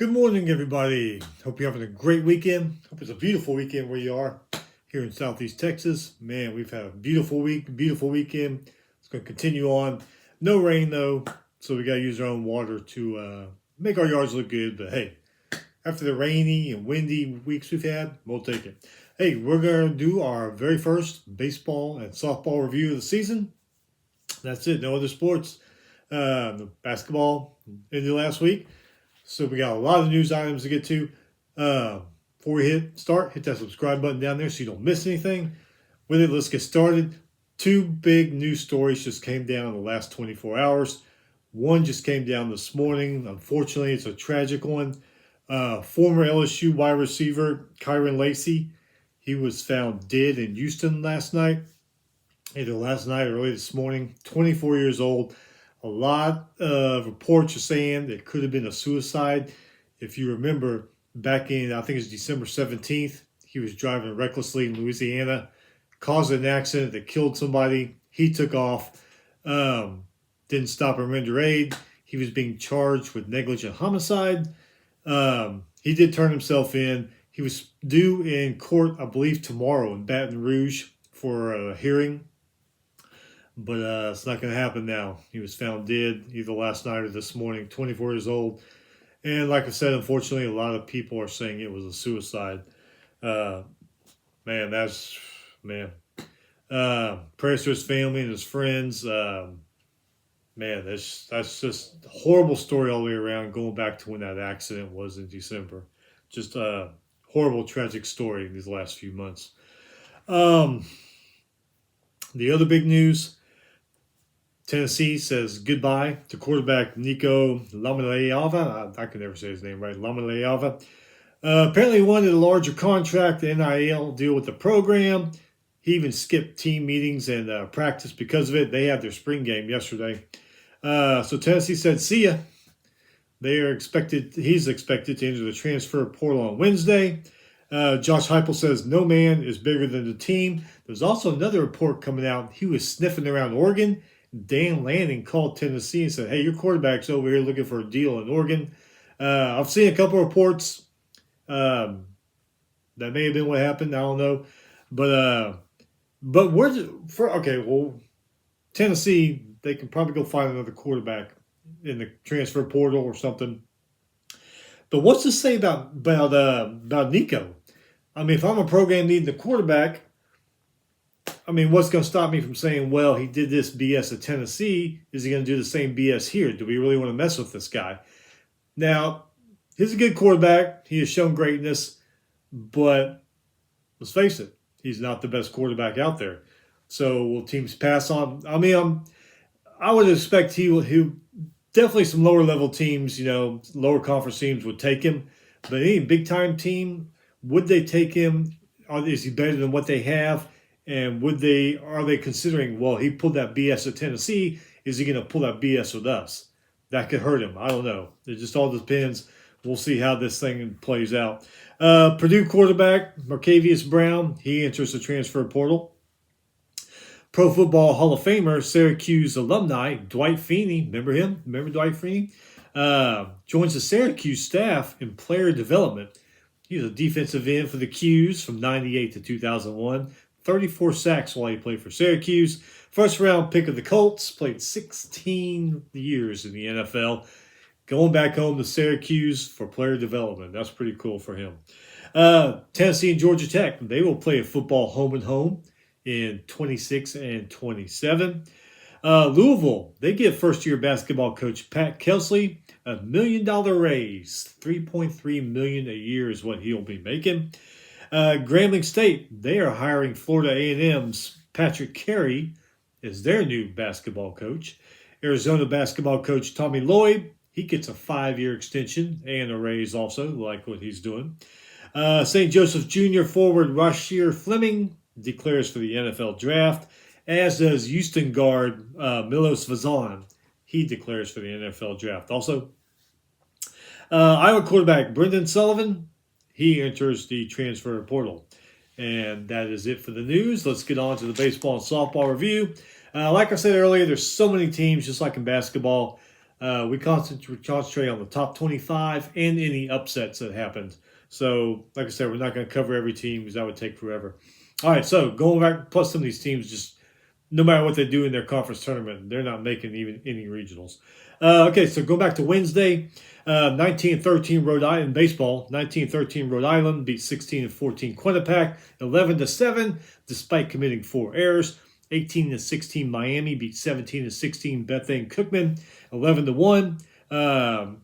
Good morning, everybody. Hope you're having a great weekend. Hope it's a beautiful weekend where you are here in Southeast Texas. Man, we've had a beautiful week, beautiful weekend. It's going to continue on. No rain, though, so we got to use our own water to make our yards look good. But hey, after the rainy and windy weeks we've had, we'll take it. Hey, we're going to do our very first baseball and softball review of the season. That's it. No other sports. The basketball ended last week. So we got a lot of news items to get to. Before we hit that subscribe button down there so you don't miss anything. With it, let's get started. Two big news stories just came down in the last 24 hours. One just came down this morning. Unfortunately, it's a tragic one. Former LSU wide receiver Kyren Lacy, he was found dead in Houston last night. Either last night or early this morning. 24 years old. A lot of reports are saying it could have been a suicide. If you remember, back in, I think it's December 17th, he was driving recklessly in Louisiana, caused an accident that killed somebody. He took off, didn't stop or render aid. He was being charged with negligent homicide. He did turn himself in. He was due in court, I believe, tomorrow in Baton Rouge for a hearing. But it's not going to happen now. He was found dead either last night or this morning, 24 years old. And like I said, unfortunately, a lot of people are saying it was a suicide. Man. Prayers to his family and his friends. Man, that's just a horrible story all the way around, going back to when that accident was in December. Just a horrible, tragic story in these last few months. The other big news, Tennessee says goodbye to quarterback Nico Lameleava. I can never say his name right. Lameleava. Apparently he wanted a larger contract, the NIL deal with the program. He even skipped team meetings and practice because of it. They had their spring game yesterday. So Tennessee said, see ya. He's expected to enter the transfer portal on Wednesday. Josh Heupel says no man is bigger than the team. There's also another report coming out. He was sniffing around Oregon. Dan Lanning called Tennessee and said, hey, your quarterback's over here looking for a deal in Oregon. I've seen a couple reports. That may have been what happened. I don't know. But Tennessee, they can probably go find another quarterback in the transfer portal or something. But what's to say about Nico? I mean, if I'm a program needing a quarterback, I mean, what's going to stop me from saying, well, he did this BS at Tennessee. Is he going to do the same BS here? Do we really want to mess with this guy? Now, he's a good quarterback. He has shown greatness. But let's face it, he's not the best quarterback out there. So will teams pass on? I mean, I would expect he definitely some lower level teams, lower conference teams would take him. But any big time team, would they take him? Is he better than what they have? And are they considering, well, he pulled that BS at Tennessee. Is he going to pull that BS with us? That could hurt him. I don't know. It just all depends. We'll see how this thing plays out. Purdue quarterback Marcavius Brown, he enters the transfer portal. Pro Football Hall of Famer, Syracuse alumni, Dwight Freeney, remember him? Remember Dwight Freeney? Joins the Syracuse staff in player development. He was a defensive end for the 'Cuse from 98 to 2001. 34 sacks while he played for Syracuse. First round pick of the Colts, played 16 years in the NFL. Going back home to Syracuse for player development. That's pretty cool for him. Tennessee and Georgia Tech, they will play a football home and home in 26 and 27. Louisville, they give first-year basketball coach Pat Kelsley a $1 million raise. $3.3 million a year is what he'll be making. Grambling State, they are hiring Florida A&M's Patrick Carey as their new basketball coach. Arizona basketball coach Tommy Lloyd, he gets a 5-year extension and a raise also, like what he's doing. St. Joseph Jr. forward Rasheer Fleming declares for the NFL draft, as does Houston guard Milos Vazan. He declares for the NFL draft also. Iowa quarterback Brendan Sullivan, he enters the transfer portal. And that is it for the news. Let's get on to the baseball and softball review. Like I said earlier, there's so many teams, just like in basketball. We concentrate on the top 25 and any upsets that happened. So, like I said, we're not going to cover every team because that would take forever. All right, so going back, plus some of these teams just no matter what they do in their conference tournament, they're not making even any regionals. Okay, so go back to Wednesday. 19-13 Rhode Island baseball. 19-13 Rhode Island beat 16-14 Quinnipiac, 11-7, despite committing 4 errors. 18-16 Miami beat 17-16 Bethane Cookman, 11-1.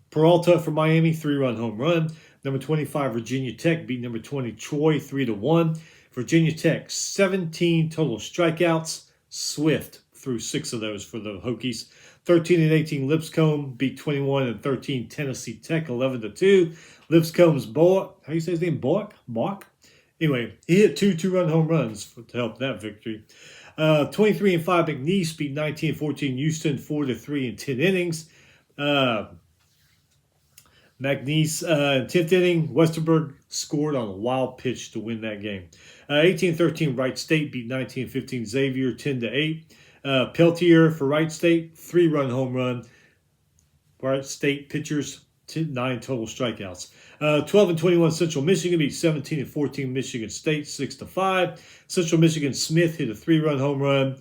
Peralta for Miami, 3-run home run. Number 25 Virginia Tech beat number 20 Troy, 3-1. Virginia Tech 17 total strikeouts. Swift threw 6 of those for the Hokies. 13-18 Lipscomb beat 21-13 Tennessee Tech, 11-2. Lipscomb's Boak, how do you say his name? Boak? Anyway, he hit 2 2-run home runs to help that victory. 23-5 McNeese beat 19-14 Houston, 4-3 in 10 innings. McNeese, 10th inning, Westerberg scored on a wild pitch to win that game. 18-13 Wright State beat 19-15 Xavier, 10-8. Peltier for Wright State, 3-run home run. Wright State pitchers, 9 total strikeouts. 12-21 Central Michigan beat 17-14 Michigan State, 6-5. Central Michigan Smith hit a 3-run home run.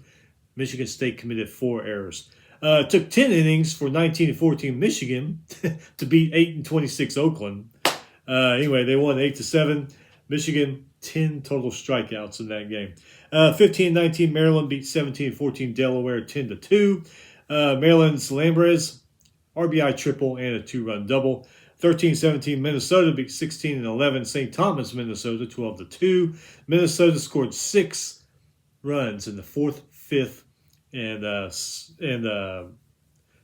Michigan State committed 4 errors. It took 10 innings for 19-14 Michigan to beat 8-26 Oakland. Anyway, they won 8-7. Michigan, 10 total strikeouts in that game. 15-19 Maryland beat 17-14 Delaware, 10-2. Maryland's Lambrez, RBI triple and a 2-run double. 13-17 Minnesota beat 16-11 St. Thomas, Minnesota, 12-2. Minnesota scored 6 runs in the 4th, 5th, and 4th,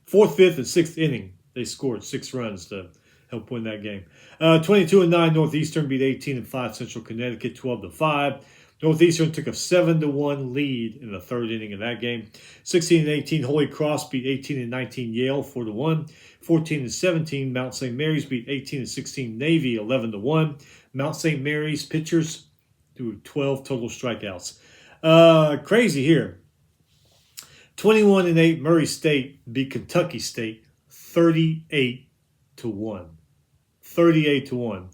5th, and 6th inning. They scored 6 runs to help win that game. 22-9 Northeastern beat 18-5 Central Connecticut, 12-5. Northeastern took a 7-1 lead in the 3rd inning of that game. 16-18 Holy Cross beat 18-19 Yale, 4-1. 14-17 Mount St. Mary's beat 18-16 Navy, 11-1. Mount St. Mary's pitchers threw 12 total strikeouts. Crazy here. 21-8 Murray State beat Kentucky State, 38-1. 38-1.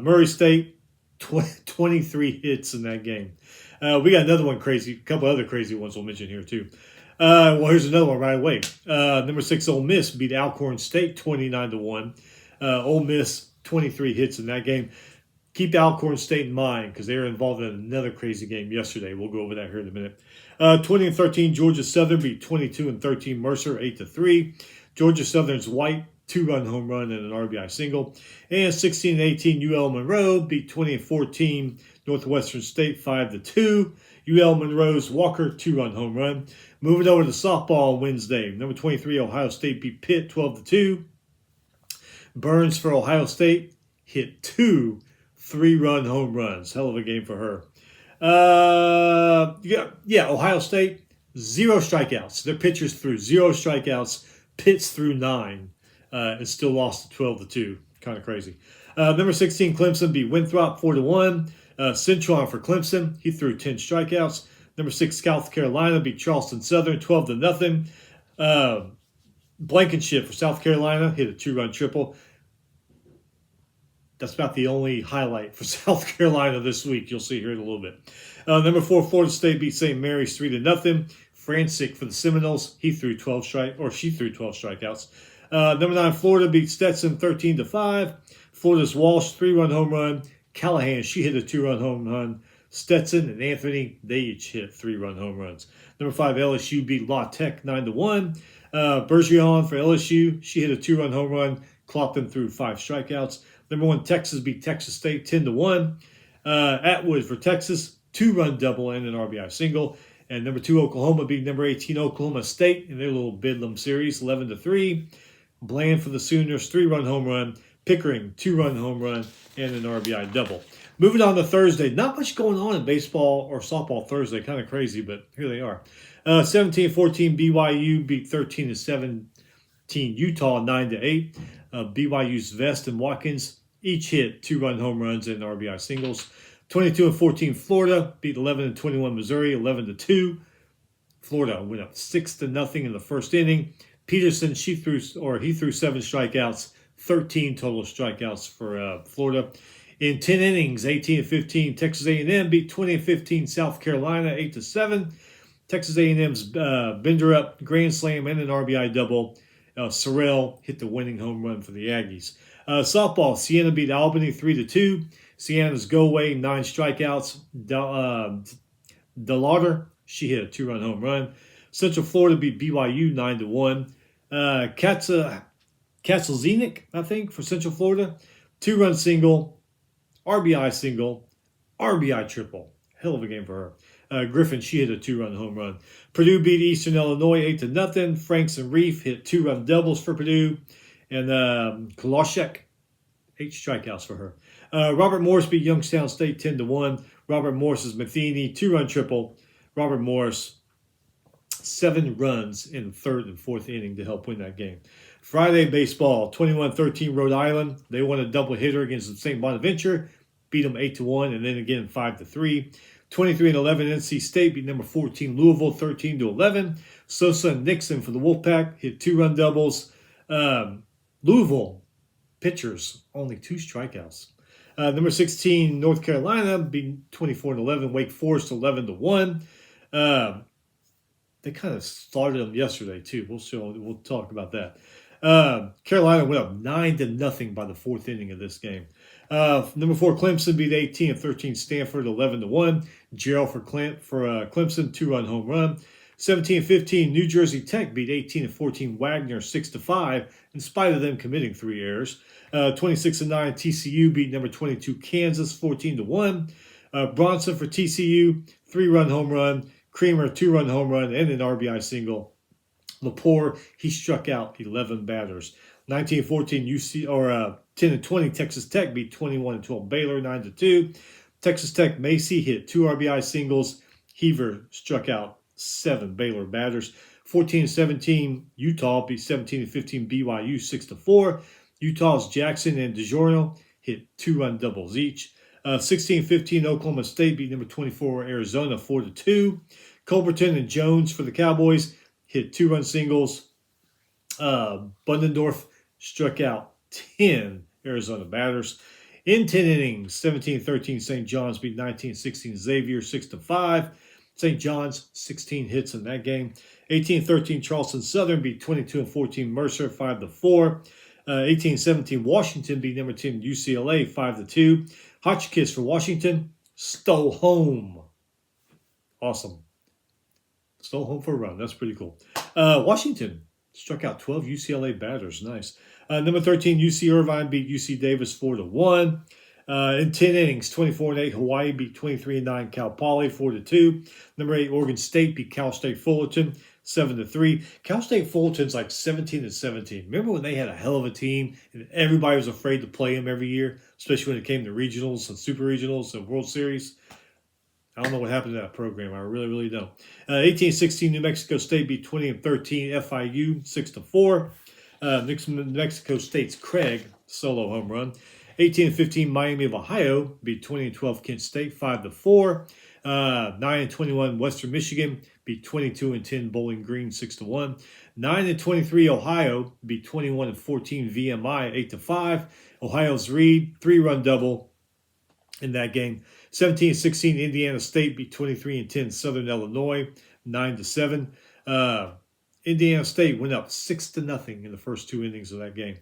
Murray State, 23 hits in that game. We got another one crazy, a couple other crazy ones we'll mention here too. Well, here's another one right away. Number 6 Ole Miss beat Alcorn State, 29-1. Ole Miss, 23 hits in that game. Keep Alcorn State in mind because they were involved in another crazy game yesterday. We'll go over that here in a minute. 20-13 Georgia Southern beat 22-13 Mercer, 8-3. Georgia Southern's White, 2-run home run and an RBI single. And 16-18 UL Monroe beat 20-14 Northwestern State, 5-2. UL Monroe's Walker, 2-run home run. Moving over to softball on Wednesday. Number 23 Ohio State beat Pitt, 12-2. Burns for Ohio State hit 2 3-run home runs. Hell of a game for her. Ohio State, 0 strikeouts. Their pitchers threw 0 strikeouts. Pitt's threw 9 and still lost 12-2. Kind of crazy. Number 16 Clemson beat Winthrop, 4-1. Cintron for Clemson. He threw 10 strikeouts. Number 6 South Carolina beat Charleston Southern, 12-0. Blankenship for South Carolina hit a 2-run triple. That's about the only highlight for South Carolina this week. You'll see here in a little bit. Number 4, Florida State beat St. Mary's 3-0. Franczyk for the Seminoles. She threw 12 strikeouts. Number 9, Florida beat Stetson 13-5. Florida's Walsh, 3-run home run. Callahan, she hit a 2-run home run. Stetson and Anthony, they each hit 3-run home runs. Number 5, LSU beat La Tech 9-1. Bergeron for LSU, she hit a 2-run home run. Clopton threw 5 strikeouts. Number 1, Texas beat Texas State 10-1. Atwood for Texas, 2-run double and an RBI single. And number 2, Oklahoma beat number 18 Oklahoma State in their little Bedlam series, 11-3. Bland for the Sooners, 3-run home run. Pickering, 2-run home run and an RBI double. Moving on to Thursday, not much going on in baseball or softball Thursday, kind of crazy, but here they are. 17-14 BYU beat 13-17 Utah 9-8. BYU's Vest and Watkins each hit 2-run home runs and RBI singles. 22-14 Florida beat 11-21 Missouri 11-2. Florida went up 6-0 in the 1st inning. Peterson, he threw 7 strikeouts, 13 total strikeouts for Florida. In 10 innings, 18-15, Texas A&M beat 20-15 South Carolina 8-7. Texas A&M's Bender up grand slam and an RBI double. Sorrell hit the winning home run for the Aggies. Softball, Siena beat Albany 3-2. Siena's go away 9 strikeouts. DeLauder, she hit a 2-run home run. Central Florida beat BYU 9-1. Katzelzienik, I think, for Central Florida, 2-run single. RBI single, RBI triple. Hell of a game for her. Griffin, she hit a 2-run home run. Purdue beat Eastern Illinois 8-0. Franks and Reef hit 2-run doubles for Purdue. And Koloshek, 8 strikeouts for her. Robert Morris beat Youngstown State 10-1. Robert Morris's Matheny, 2-run triple. Robert Morris, 7 runs in the 3rd and 4th inning to help win that game. Friday baseball, 21-13 Rhode Island. They won a doubleheader against St. Bonaventure, beat them 8-1, and then again 5-3. 23-11 NC State beat number 14 Louisville 13-11. Sosa and Nixon for the Wolfpack hit 2-run doubles. Louisville pitchers only 2 strikeouts. Number 16 North Carolina beat 24-11 Wake Forest 11-1. They kind of started them yesterday too. We'll talk about that. Carolina went up 9-0 by the 4th inning of this game. Number 4 Clemson beat 18-13 Stanford 11-1. Gerald for Clemson 2-run home run. 17-15 New Jersey Tech beat 18-14 Wagner 6-5 in spite of them committing 3 errors. 26-9 TCU beat number 22 Kansas 14-1. Bronson for TCU 3-run home run. Creamer 2-run home run and an RBI single. Lepore, he struck out 11 batters. 19-14 10-20 Texas Tech beat 21-12 Baylor 9-2. Texas Tech Macy hit 2 RBI singles. Heaver struck out 7 Baylor batters. 14-17 Utah beat 17-15 BYU 6-4. Utah's Jackson and DiGiorno hit 2-run doubles each. 16-15 Oklahoma State beat number 24 Arizona 4-2. Culberton and Jones for the Cowboys hit 2-run singles. Bundendorf struck out 10 Arizona batters. In 10 innings, 17-13 St. John's beat 19-16 Xavier 6-5. St. John's 16 hits in that game. 18-13 Charleston Southern beat 22-14 Mercer 5-4. 18-17 Washington beat number 10 UCLA 5-2. Hotchkiss for Washington stole home. Awesome. Stole home for a run. That's pretty cool. Washington struck out 12 UCLA batters. Nice. Number 13 UC Irvine beat UC Davis 4-1. In 10 innings, 24-8 Hawaii beat 23-9 Cal Poly 4-2. Number 8 Oregon State beat Cal State Fullerton 7-3. Cal State Fullerton's like 17-17. Remember when they had a hell of a team and everybody was afraid to play them every year, especially when it came to regionals and super regionals and World Series? I don't know what happened to that program. I really, really don't. 18-16 New Mexico State beat 20-13 FIU 6-4. New Mexico State's Craig solo home run. 18-15 Miami of Ohio beat 20-12 Kent State 5-4. 9-21 Western Michigan beat 22-10 Bowling Green 6-1. 9-23 Ohio beat 21-14 VMI 8-5. Ohio's Reed 3-run double in that game. 17-16 Indiana State beat 23-10 Southern Illinois 9-7. Indiana State went up 6-0 in the first 2 innings of that game.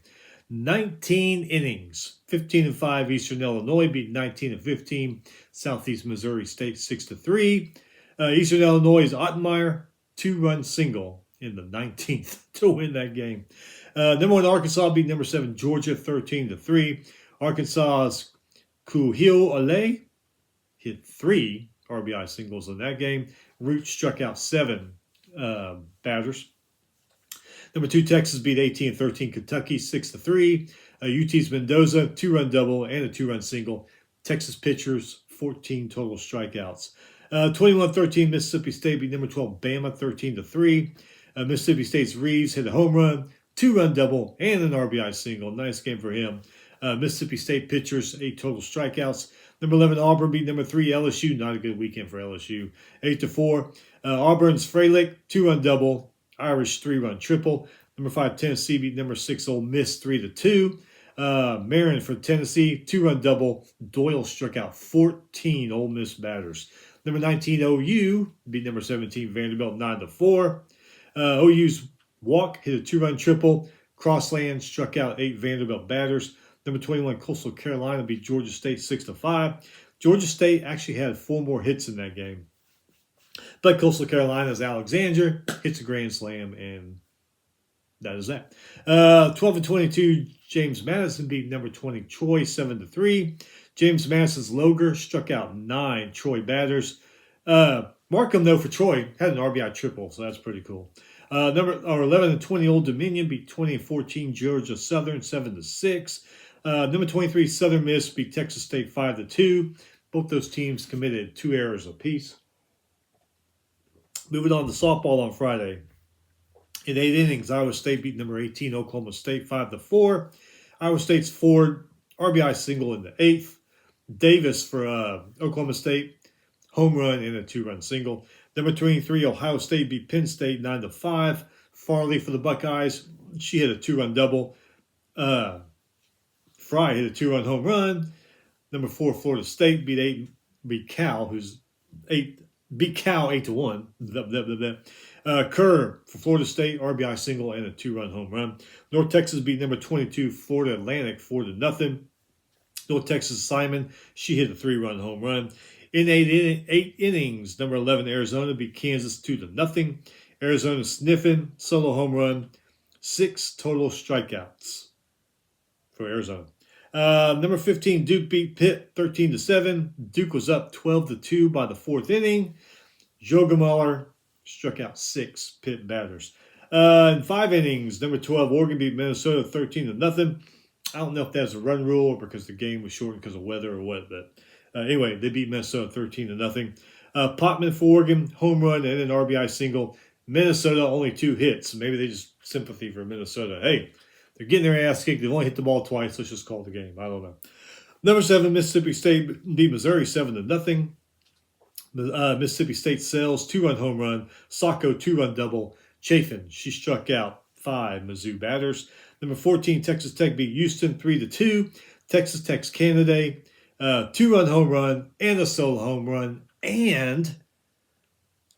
19 innings. 15-5 Eastern Illinois beat 19-15 Southeast Missouri State 6-3. Eastern Illinois' Ottenmeyer 2-run single in the 19th to win that game. Number 1 Arkansas beat number 7 Georgia 13-3. Arkansas's Kuhil Ole hit 3 RBI singles in that game. Root struck out 7 batters. Number 2 Texas beat 18-13 Kentucky 6-3. UT's Mendoza 2-run double and a 2-run single. Texas pitchers 14 total strikeouts. 21-13 Mississippi State beat number 12 Bama 13-3. Mississippi State's Reeves hit a home run, 2-run double, and an RBI single. Nice game for him. Mississippi State pitchers 8 total strikeouts. Number 11 Auburn beat number 3 LSU. Not a good weekend for LSU. 8-4. Auburn's Freilich 2-run double. Irish 3-run triple. Number 5, Tennessee beat number 6, Ole Miss 3-2. Marin for Tennessee, 2-run double. Doyle struck out 14 Ole Miss batters. Number 19, OU beat number 17, Vanderbilt 9-4. OU's Walk hit a 2-run triple. Crossland struck out 8 Vanderbilt batters. Number 21, Coastal Carolina beat Georgia State 6-5. Georgia State actually had 4 more hits in that game. But Coastal Carolina's Alexander hits a grand slam, and that is that. 12-22, James Madison beat number 20, Troy 7-3. James Madison's Loger struck out 9 Troy batters. Markham, though, for Troy, had an RBI triple, so that's pretty cool. 11-20, Old Dominion beat 20-14, Georgia Southern 7-6. Number 23, Southern Miss beat Texas State 5-2. Both those teams committed 2 errors apiece. Moving on to softball on Friday. In 8 innings, Iowa State beat number 18, Oklahoma State 5-4. Iowa State's Ford RBI single in the 8th. Davis for Oklahoma State, home run and a 2-run single. Number 23, Ohio State beat Penn State 9-5. Farley for the Buckeyes, she hit a 2-run double. Fry hit a 2-run home run. Number 4, Florida State beat Cal, beat Cal 8-1. Kerr for Florida State, RBI single and a 2-run home run. North Texas beat number 22, Florida Atlantic 4-0. North Texas Simon, she hit a 3-run home run. In 8 innings, number 11, Arizona beat Kansas 2-0. Arizona sniffing, solo home run, 6 total strikeouts for Arizona. Number 15, Duke beat Pitt 13-7. Duke was up 12-2 by the 4th inning. Joe Gemahler struck out 6 Pitt batters. In 5 innings, number 12, Oregon beat Minnesota 13-0. I don't know if that's a run rule or because the game was shortened because of weather or what, but anyway, they beat Minnesota 13-0. Potman for Oregon, home run and an RBI single. Minnesota only 2 hits. Maybe they just sympathy for Minnesota. Hey, they're getting their ass kicked. They've only hit the ball twice. Let's just call it the game. I don't know. Number 7, Mississippi State beat Missouri 7-0. Mississippi State Sales 2-run home run. Sacco 2-run double. Chafin, she struck out 5 Mizzou batters. Number 14, Texas Tech beat Houston 3-2. Texas Tech's Canada, 2-run home run and a solo home run. And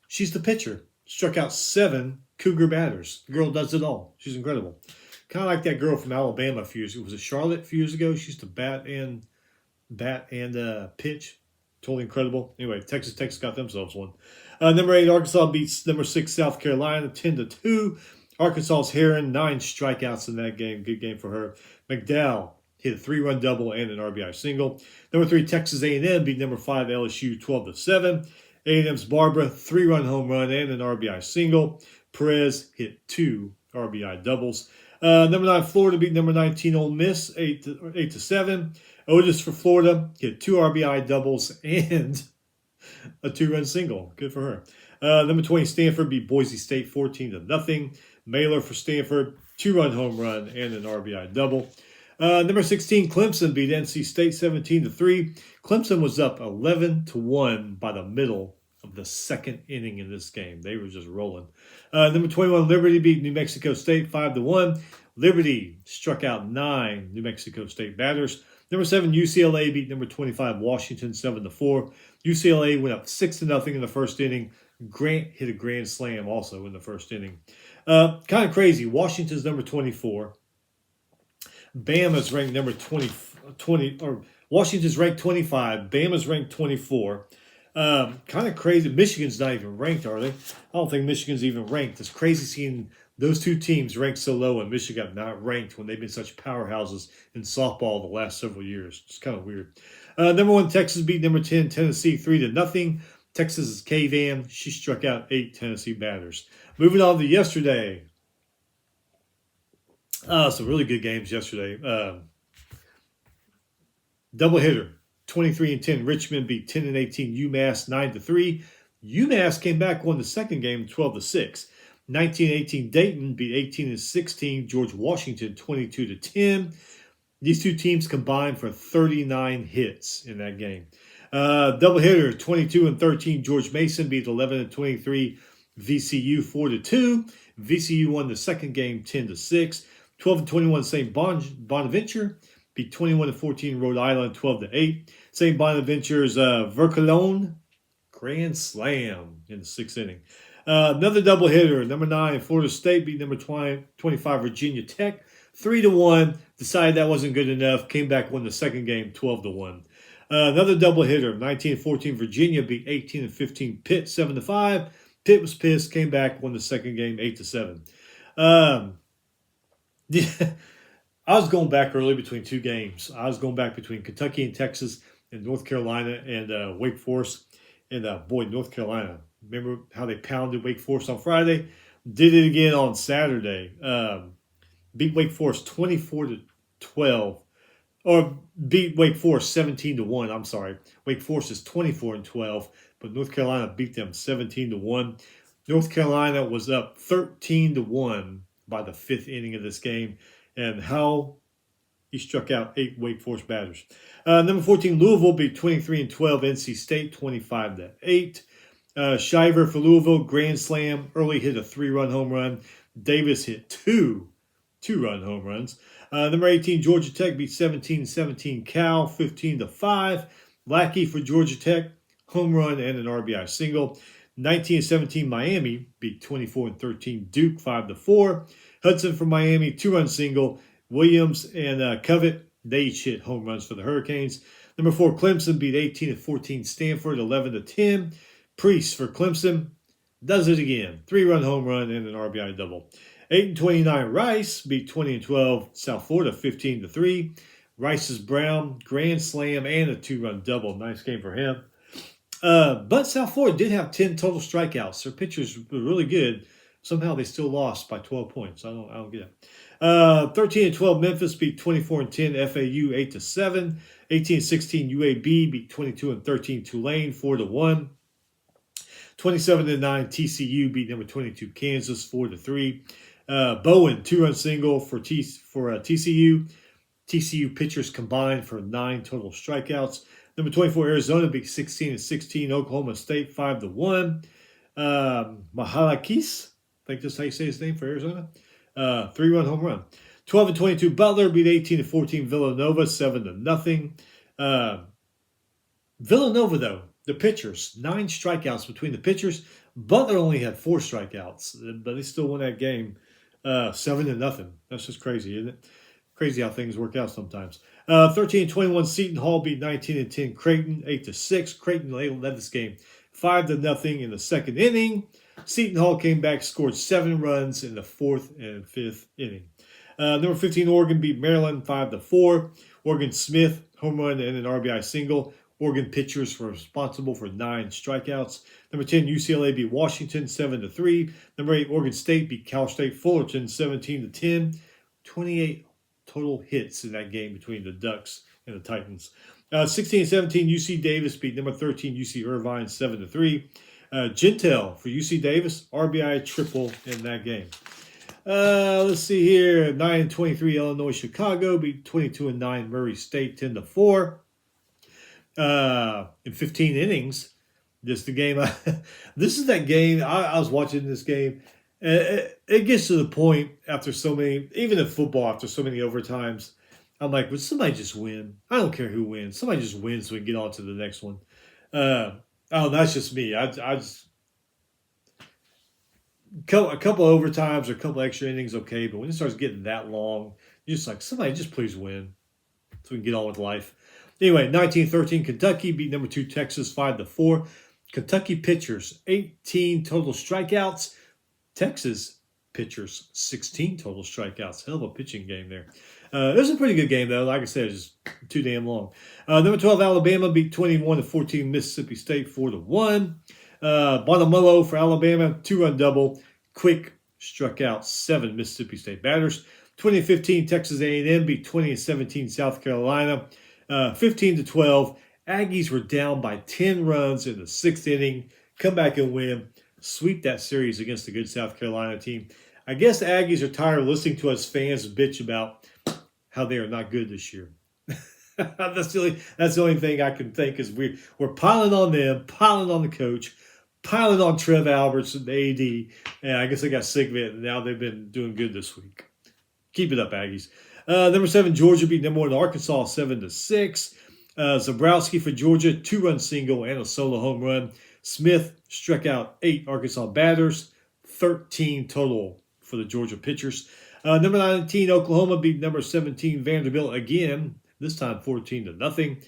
she's the pitcher. Struck out 7 Cougar batters. The girl does it all. She's incredible. Kind of like that girl from Alabama a few years ago. Was it Charlotte a few years ago? She used to bat and pitch. Totally incredible. Anyway, Texas Tech's got themselves one. Number 8, Arkansas beats number 6, South Carolina 10-2. Arkansas's Heron, 9 strikeouts in that game. Good game for her. McDowell hit a 3-run double and an RBI single. Number 3, Texas A&M beat number 5, LSU 12-7. A&M's Barbara, 3-run home run and an RBI single. Perez hit 2 RBI doubles. Number 9, Florida beat number 19, Ole Miss 8-7. Otis for Florida hit 2 RBI doubles and a 2-run single. Good for her. Number 20, Stanford beat Boise State 14-0. Mailer for Stanford, 2-run home run and an RBI double. Number 16, Clemson beat NC State 17-3. Clemson was up 11-1 by the middle of the 2nd inning in this game. They were just rolling. Number 21, Liberty beat New Mexico State 5-1. Liberty struck out 9 New Mexico State batters. Number 7, UCLA beat number 25, Washington 7-4. UCLA went up 6-0 in the 1st inning. Grant hit a grand slam also in the 1st inning. Kind of crazy. Washington's number 24. Bama's ranked number 20, or Washington's ranked 25. Bama's ranked 24. Kind of crazy. Michigan's not even ranked, are they? I don't think Michigan's even ranked. It's crazy seeing those 2 teams ranked so low and Michigan not ranked when they've been such powerhouses in softball the last several years. It's kind of weird. Number 1, Texas beat number 10, Tennessee 3-0. Texas's K-Van, she struck out 8 Tennessee batters. Moving on to yesterday. Some really good games yesterday. Doubleheader, 23-10. Richmond beat 10-18. UMass 9-3. UMass came back, won the 2nd game 12-6. 19-18. Dayton beat 18-16. George Washington 22-10. These 2 teams combined for 39 hits in that game. Doubleheader, 22-13. George Mason beat 11-23. VCU 4-2. VCU won the second game 10-6. 12-21 St. Bonaventure beat 21-14 Rhode Island 12-8. St. Bonaventure's Vercalone grand slam in the sixth inning. Another doubleheader. Number 9 Florida State beat number 25 Virginia Tech 3-1. Decided that wasn't good enough. Came back, won the second game 12-1. Another doubleheader. 19-14 Virginia beat 18-15 Pitt 7-5. Pitt was pissed. Came back, won the second game 8-7. I was going back early between two games. I was going back between Kentucky and Texas and North Carolina and Wake Forest. And boy, North Carolina. Remember how they pounded Wake Forest on Friday? Did it again on Saturday. Beat Wake Forest 24-12. Or beat Wake Forest 17-1. I'm sorry. Wake Forest is 24-12, but North Carolina beat them 17-1. North Carolina was up 13-1 by the fifth inning of this game. And how he struck out 8 Wake Forest batters. Number 14, Louisville beat 23-12 NC State 25-8. Shiver for Louisville, grand slam. Early hit a 3-run home run. Davis hit two 2-run home runs. Number 18, Georgia Tech beat 17-17 Cal 15-5. Lackey for Georgia Tech, home run and an RBI single. 19-17 Miami beat 24-13 Duke 5-4. Hudson from Miami, 2-run single. Williams and Covett, they each hit home runs for the Hurricanes. Number 4, Clemson beat 18-14 Stanford 11-10. Priest for Clemson does it again. 3-run home run and an RBI double. 8-29 Rice beat 20-12 South Florida 15-3. Rice's Brown, grand slam and a 2-run double. Nice game for him. But South Florida did have 10 total strikeouts. Their pitchers were really good. Somehow they still lost by 12 points. I don't get it. 13-12 Memphis beat 24-10 FAU 8-7. 18-16 UAB beat 22-13 Tulane 4-1. 27-9 TCU beat number 22 Kansas 4-3. Bowen 2-run single for TCU. TCU pitchers combined for 9 total strikeouts. Number 24 Arizona beat 16-16 Oklahoma State 5-1. Mahalakis, I think that's how you say his name for Arizona. 3-run home run. 12-22 Butler beat 18-14 Villanova 7-0. Villanova though, the pitchers, 9 strikeouts between the pitchers. Butler only had 4 strikeouts, but they still won that game 7-0. That's just crazy, isn't it? Crazy how things work out sometimes. 13-21 Seton Hall beat 19-10 Creighton 8-6. Creighton led this game 5-0 in the second inning. Seton Hall came back, scored 7 runs in the 4th and 5th inning. Number 15 Oregon beat Maryland 5-4. Oregon Smith, home run and an RBI single. Oregon pitchers were responsible for 9 strikeouts. Number 10 UCLA beat Washington 7-3. Number 8 Oregon State beat Cal State Fullerton 17-10. 28 total hits in that game between the Ducks and the Titans. 16-17 UC Davis beat number 13 UC Irvine 7-3. Gentile for UC Davis, RBI triple in that game. Let's see here. 9-23 Illinois Chicago beat 22-9 Murray State 10-4. In 15 innings, this is the game. This is that game. I was watching this game. It gets to the point after so many, even in football, after so many overtimes, I'm like, would somebody just win? I don't care who wins. Somebody just win so we can get on to the next one. That's just me. I just a couple of overtimes or a couple extra innings, okay, but when it starts getting that long, you're just like, somebody just please win so we can get on with life. Anyway, 19-13 Kentucky beat number 2 Texas 5-4. Kentucky pitchers, 18 total strikeouts. Texas pitchers, 16 total strikeouts. Hell of a pitching game there. It was a pretty good game, though. Like I said, it was just too damn long. Number 12, Alabama beat 21-14 Mississippi State 4-1. Bonamelo for Alabama, 2-run double. Quick struck out 7 Mississippi State batters. 20-15 Texas A&M beat 20-17 South Carolina. 15-12. Aggies were down by 10 runs in the 6th inning. Come back and win. Sweep that series against a good South Carolina team. I guess the Aggies are tired of listening to us fans bitch about how they are not good this year. That's the only thing I can think is we're piling on them, piling on the coach, piling on Trev Alberts and the AD, and I guess they got sick of it, and now they've been doing good this week. Keep it up, Aggies. Number 7, Georgia beat number 1 Arkansas 7-6. Zabrowski for Georgia, 2-run single and a solo home run. Smith struck out 8 Arkansas batters, 13 total for the Georgia pitchers. Number 19, Oklahoma beat number 17 Vanderbilt again, this time 14-0.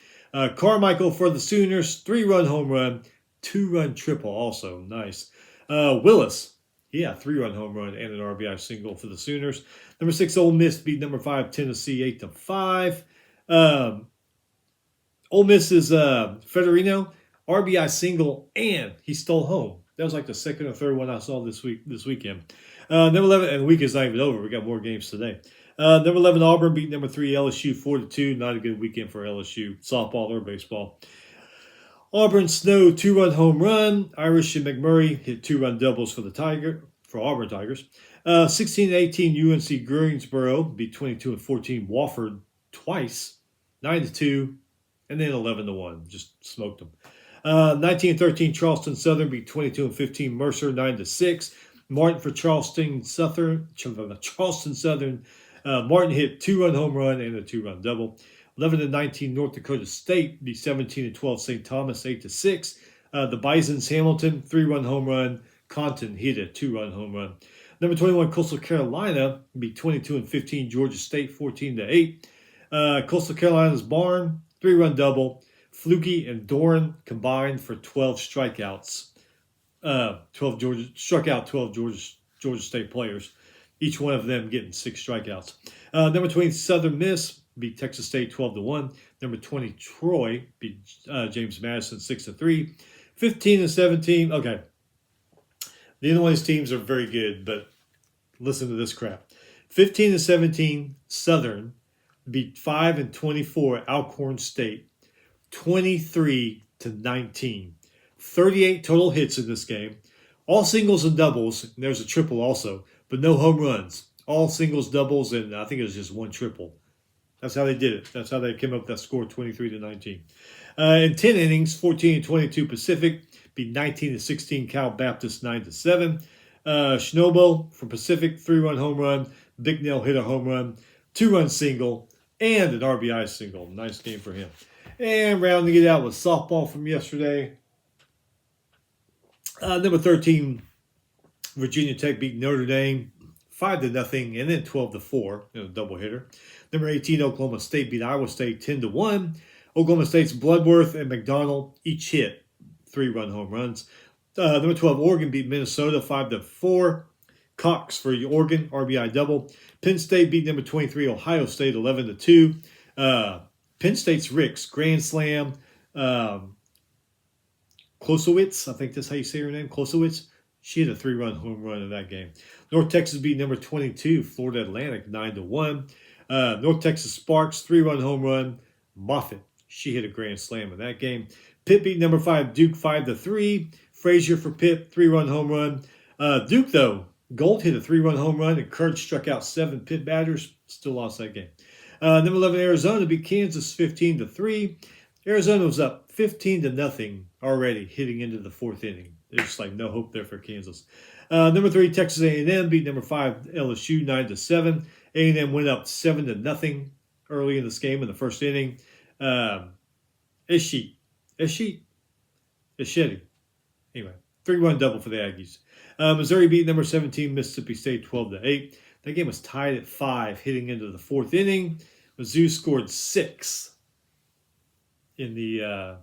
Carmichael for the Sooners, 3-run home run, 2-run triple also. Nice. Willis, 3-run home run and an RBI single for the Sooners. Number 6, Ole Miss beat number 5 Tennessee 8-5. Ole Miss's Federino, RBI single, and he stole home. That was like the second or third one I saw this weekend. Number 11, and the week is not even over. We got more games today. Number 11, Auburn beat number 3 LSU 4-2. Not a good weekend for LSU, softball or baseball. Auburn Snow, 2-run home run. Irish and McMurray hit 2-run doubles for Auburn Tigers. 16-18, UNC Greensboro beat 22-14 Wofford twice, 9-2, and then 11-1. Just smoked them. 19-13, Charleston Southern beat 22-15 Mercer, 9-6. Martin for Charleston Southern. Martin hit 2-run home run and a 2-run double. 11-19, North Dakota State beat 17-12 St. Thomas, 8-6. The Bison's Hamilton, 3-run home run. Compton hit a 2-run home run. Number 21, Coastal Carolina beat 22-15 Georgia State, 14-8. Coastal Carolina's Barn, 3-run double. Fluky and Doran combined for 12 strikeouts. 12 Georgia State players, each one of them getting 6 strikeouts. Number 20, Southern Miss beat Texas State 12-1. Number 20, Troy beat James Madison 6-3. 15-17. Okay, the Illinois teams are very good, but listen to this crap. 15-17, Southern beat 5-24 Alcorn State, 23-19. 38 total hits in this game. All singles and doubles. And there's a triple also, but no home runs. All singles, doubles, and I think it was just 1 triple. That's how they did it. That's how they came up with that score, 23-19. In 10 innings, 14-22 Pacific beat 19-16 Cal Baptist 9-7. Schnobo from Pacific, 3-run home run. Bicknell hit a home run, 2-run single, and an RBI single. Nice game for him. And rounding it out with softball from yesterday. Number 13, Virginia Tech beat Notre Dame 5-0 and then 12-4 in a doubleheader. Number 18, Oklahoma State beat Iowa State 10-1. Oklahoma State's Bloodworth and McDonald each hit 3-run home runs. Number 12, Oregon beat Minnesota 5-4. Cox for Oregon, RBI double. Penn State beat number 23, Ohio State 11-2. Penn State's Ricks, grand slam. Klosowitz, I think that's how you say her name, Klosowitz. She hit a 3-run home run in that game. North Texas beat number 22, Florida Atlantic 9-1. North Texas Sparks, 3-run home run. Moffitt, she hit a grand slam in that game. Pitt beat number 5, Duke 5-3. Frazier for Pitt, 3-run home run. Duke, though, Gold hit a 3-run home run, and Kurt struck out 7 Pitt batters. Still lost that game. Number 11, Arizona beat Kansas 15-3. Arizona was up 15-0 already, hitting into the 4th inning. There's just like no hope there for Kansas. Number 3, Texas A&M beat number 5, LSU 9-7. A&M went up 7-0 early in this game in the 1st inning. Eschetti. Anyway, 3-run double for the Aggies. Missouri beat number 17, Mississippi State 12-8. That game was tied at 5, hitting into the 4th inning. Mizzou scored 6 in the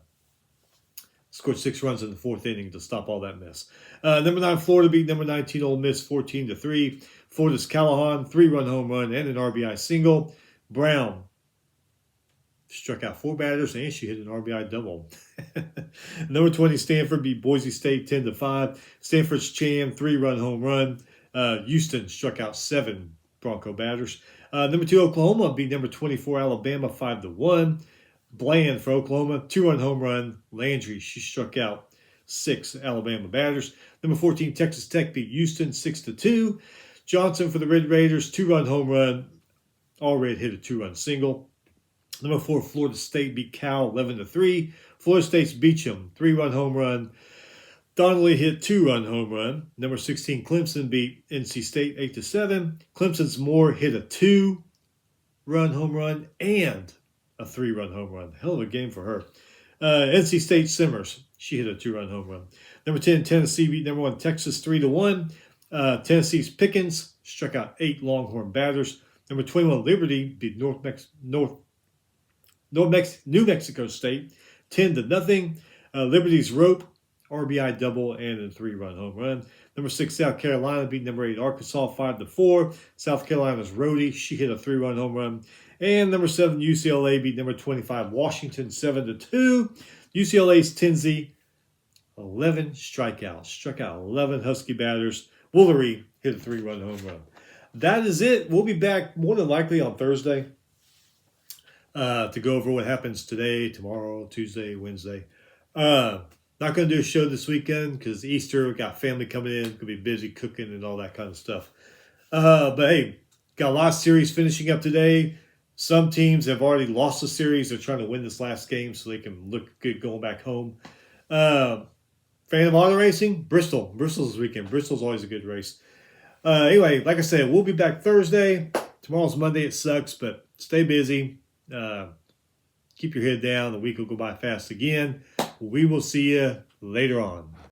scored 6 runs in the 4th inning to stop all that mess. Number 9, Florida beat number 19, Ole Miss 14-3. Florida's Callahan, 3-run home run and an RBI single. Brown struck out 4 batters and she hit an RBI double. Number 20, Stanford beat Boise State 10-5. Stanford's Cham, 3-run home run. Houston struck out 7 Bronco batters. Number 2, Oklahoma beat number 24, Alabama 5-1. Bland for Oklahoma, 2-run home run. Landry, she struck out 6 Alabama batters. Number 14, Texas Tech beat Houston 6-2. Johnson for the Red Raiders, 2-run home run. Allred hit a 2-run single. Number 4, Florida State beat Cal 11-3. Florida State's Beecham, 3-run home run. Donnelly hit 2-run home run. Number 16, Clemson beat NC State 8-7. Clemson's Moore hit a 2-run home run and a 3-run home run. Hell of a game for her. NC State Simmers, she hit a 2-run home run. Number 10, Tennessee beat number 1 Texas 3-1. Tennessee's Pickens struck out 8 Longhorn batters. Number 21 Liberty beat New Mexico State 10-0. Liberty's Rope, RBI double and a 3-run home run. Number 6 South Carolina beat number 8 Arkansas 5-4. South Carolina's Rhodey, she hit a 3-run home run. And number 7 UCLA beat number 25 Washington 7-2. UCLA's Tenzi 11 strikeouts, struck out 11 Husky batters. Woolery hit a 3-run home run. That is it. We'll be back more than likely on Thursday to go over what happens today, tomorrow, Tuesday, Wednesday. Not going to do a show this weekend because Easter, we got family coming in, going to be busy cooking and all that kind of stuff. But hey, got a lot of series finishing up today. Some teams have already lost the series. They're trying to win this last game so they can look good going back home. Fan of auto racing, Bristol. Bristol's this weekend. Bristol's always a good race. Anyway, like I said, we'll be back Thursday. Tomorrow's Monday. It sucks, but stay busy. Keep your head down. The week will go by fast again. We will see you later on.